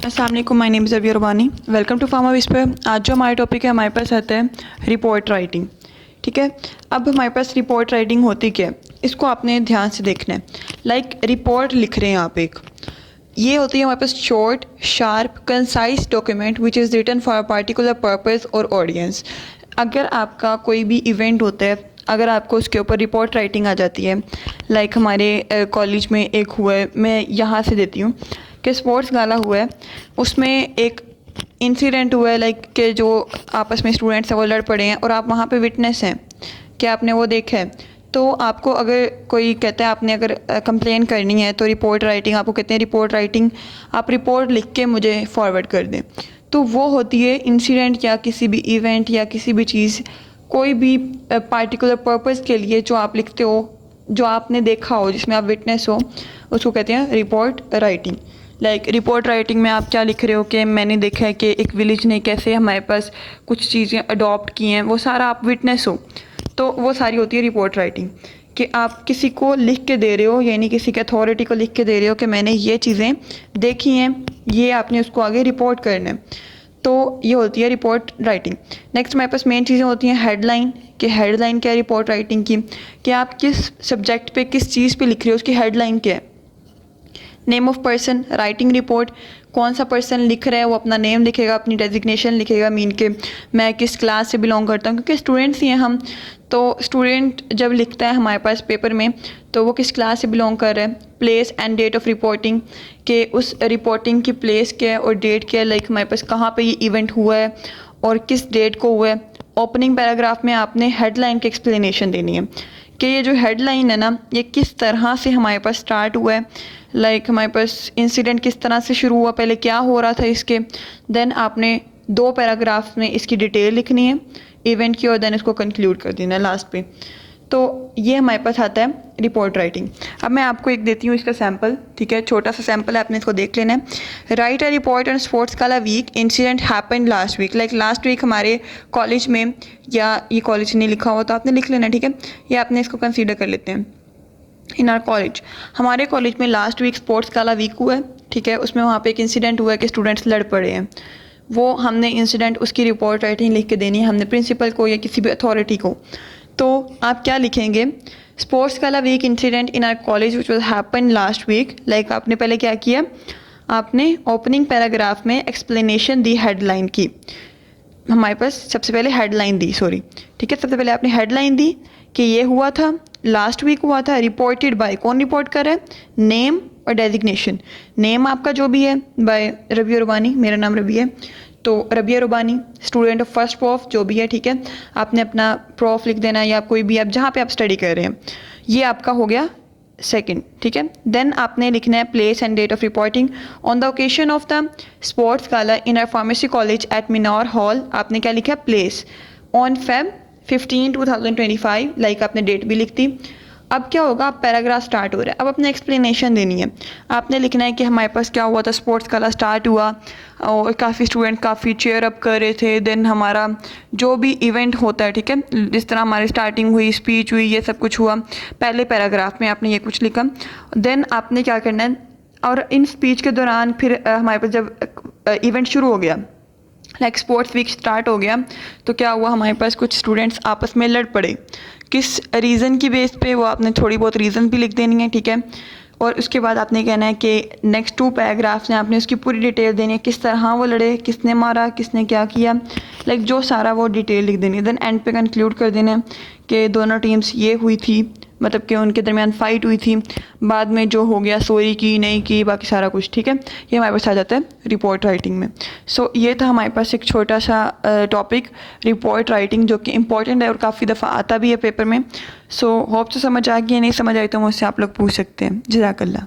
अस्सलाम वालेकुम, my name is Rabia Rubani. Welcome to Pharma Whisper. आज जो हमारा टॉपिक है हमारे पास आता है रिपोर्ट राइटिंग। ठीक है, अब हमारे पास रिपोर्ट राइटिंग होती क्या है, इसको आपने ध्यान से देखना है। रिपोर्ट लिख रहे हैं आप एक, ये होती है हमारे पास short sharp concise document which is written for a particular purpose और ऑडियंस। अगर आपका कोई भी इवेंट होता है, अगर आपको उसके ऊपर रिपोर्ट राइटिंग आ जाती है, हमारे कॉलेज में एक हुआ है, मैं यहाँ से देती हूँ कि स्पोर्ट्स गाला हुआ है, उसमें एक इंसिडेंट हुआ है कि जो आपस में स्टूडेंट्स हैं वो लड़ पड़े हैं और आप वहाँ पे विटनेस हैं कि आपने वो देखा है। तो आपको अगर कोई कहता है आपने अगर कंप्लेन करनी है तो रिपोर्ट राइटिंग, आपको कहते हैं रिपोर्ट राइटिंग, आप रिपोर्ट लिख के मुझे फॉरवर्ड कर दें। तो वो होती है इंसिडेंट या किसी भी इवेंट या किसी भी चीज़, कोई भी पार्टिकुलर पर्पस के लिए जो आप लिखते हो, जो आपने देखा हो, जिसमें आप विटनेस हो, उसको कहते हैं रिपोर्ट राइटिंग। रिपोर्ट राइटिंग में आप क्या लिख रहे हो कि मैंने देखा है कि एक विलेज ने कैसे हमारे पास कुछ चीज़ें अडॉप्ट की हैं, वो सारा आप विटनेस हो। तो वो सारी होती है रिपोर्ट राइटिंग कि आप किसी को लिख के दे रहे हो, यानी किसी के अथॉरिटी को लिख के दे रहे हो कि मैंने ये चीज़ें देखी हैं, ये आपने उसको आगे रिपोर्ट करना है। तो ये होती है रिपोर्ट राइटिंग। नेक्स्ट हमारे पास मेन चीज़ें होती हैं हेडलाइन, कि हेडलाइन क्या है रिपोर्ट राइटिंग की, कि आप किस सब्जेक्ट पे किस चीज़ पे लिख रहे हो, उसकी हेडलाइन क्या है। Name of person, writing report, कौन सा पर्सन लिख रहा है वो अपना नेम लिखेगा, अपनी डेजिग्नेशन लिखेगा, मीन के मैं किस क्लास से बिलोंग करता हूँ, क्योंकि स्टूडेंट्स ही हैं हम। तो स्टूडेंट जब लिखता है हमारे पास पेपर में तो वो किस क्लास से बिलोंग कर रहा है। Place and date of reporting, कि उस रिपोर्टिंग की प्लेस क्या है और डेट क्या है, हमारे पास कहाँ पे ये इवेंट हुआ है और किस डेट को हुआ है। ओपनिंग पैराग्राफ में आपने हेडलाइन की एक्सप्लेनेशन देनी है कि ये जो हेडलाइन है ना, ये किस तरह से हमारे पास स्टार्ट हुआ है, हमारे पास इंसिडेंट किस तरह से शुरू हुआ, पहले क्या हो रहा था इसके। देन आपने 2 पैराग्राफ में इसकी डिटेल लिखनी है इवेंट की, और देन इसको कंक्लूड कर देना है लास्ट पे। तो ये हमारे पास आता है रिपोर्ट राइटिंग। अब मैं आपको एक देती हूँ इसका सैम्पल, ठीक है, छोटा सा सैम्पल है, आपने इसको देख लेना है। Write a report on sports gala week, incident happened last week. Last week हमारे कॉलेज में, या ये कॉलेज नहीं लिखा हुआ तो आपने लिख लेना, ठीक है, ये आपने इसको कंसीडर कर लेते हैं। इन आर कॉलेज, हमारे कॉलेज में last week sports gala week हुआ है, ठीक है, उसमें वहाँ पे एक इंसिडेंट हुआ है कि स्टूडेंट्स लड़ पड़े हैं। वो हमने इंसिडेंट, उसकी रिपोर्ट राइटिंग लिख के देनी है हमने प्रिंसिपल को या किसी भी अथॉरिटी को। तो आप क्या लिखेंगे, sports gala week incident in our college which was happen last week. आपने पहले क्या किया, आपने ओपनिंग पैराग्राफ में एक्सप्लेनेशन दी हेडलाइन की, हमारे पास सबसे पहले हेडलाइन दी, सॉरी, ठीक है, सबसे पहले आपने हेडलाइन दी कि ये हुआ था, लास्ट वीक हुआ था, रिपोर्टेड बाय, कौन रिपोर्ट कर रहा है, नेम और डेजिग्नेशन। नेम आपका जो भी है, बाय रबिया रुबानी, मेरा नाम रबिया है, तो Rabia Rubani, student of first prof जो भी है, ठीक है, आपने अपना प्रोफ लिख देना या कोई भी आप जहाँ पे आप स्टडी कर रहे हैं, ये आपका हो गया सेकंड, ठीक है। देन आपने लिखना है place and date of reporting on the occasion of the sports gala in our pharmacy college at Minar hall. आपने क्या लिखा है, प्लेस ऑन Feb 15, 2025, आपने डेट भी लिख दी। अब क्या होगा, आप पैराग्राफ स्टार्ट हो रहा है, अब अपने एक्सप्लेनेशन देनी है। आपने लिखना है कि हमारे पास क्या हुआ था, स्पोर्ट्स गाला स्टार्ट हुआ और काफ़ी स्टूडेंट काफ़ी चेयर अप कर रहे थे। देन हमारा जो भी इवेंट होता है, ठीक है, जिस तरह हमारी स्टार्टिंग हुई, स्पीच हुई, ये सब कुछ हुआ। पहले पैराग्राफ में आपने ये कुछ लिखा। देन आपने क्या करना है, और इन स्पीच के दौरान फिर हमारे पास जब इवेंट शुरू हो गया, स्पोर्ट्स वीक स्टार्ट हो गया, तो क्या हुआ, हमारे पास कुछ स्टूडेंट्स आपस में लड़ पड़े, किस रीज़न की बेस पे, वो आपने थोड़ी बहुत रीज़न भी लिख देनी है, ठीक है। और उसके बाद आपने कहना है कि नेक्स्ट 2 पैराग्राफ्स में आपने उसकी पूरी डिटेल देनी है, किस तरह वो लड़े, किसने मारा, किसने क्या किया, जो सारा वो डिटेल लिख देनी है। देन एंड पे कंक्लूड कर देना है कि दोनों टीम्स ये हुई थी, मतलब कि उनके दरमियान फ़ाइट हुई थी, बाद में जो हो गया सॉरी की नहीं की, बाकी सारा कुछ, ठीक है। ये हमारे पास आ जाता है रिपोर्ट राइटिंग में। सो ये था हमारे पास एक छोटा सा टॉपिक रिपोर्ट राइटिंग, जो कि इंपॉर्टेंट है और काफ़ी दफ़ा आता भी है पेपर में। सो होप से समझ आ गई, नहीं समझ आई तो मुझसे आप लोग पूछ सकते हैं। जज़ाकल्लाह।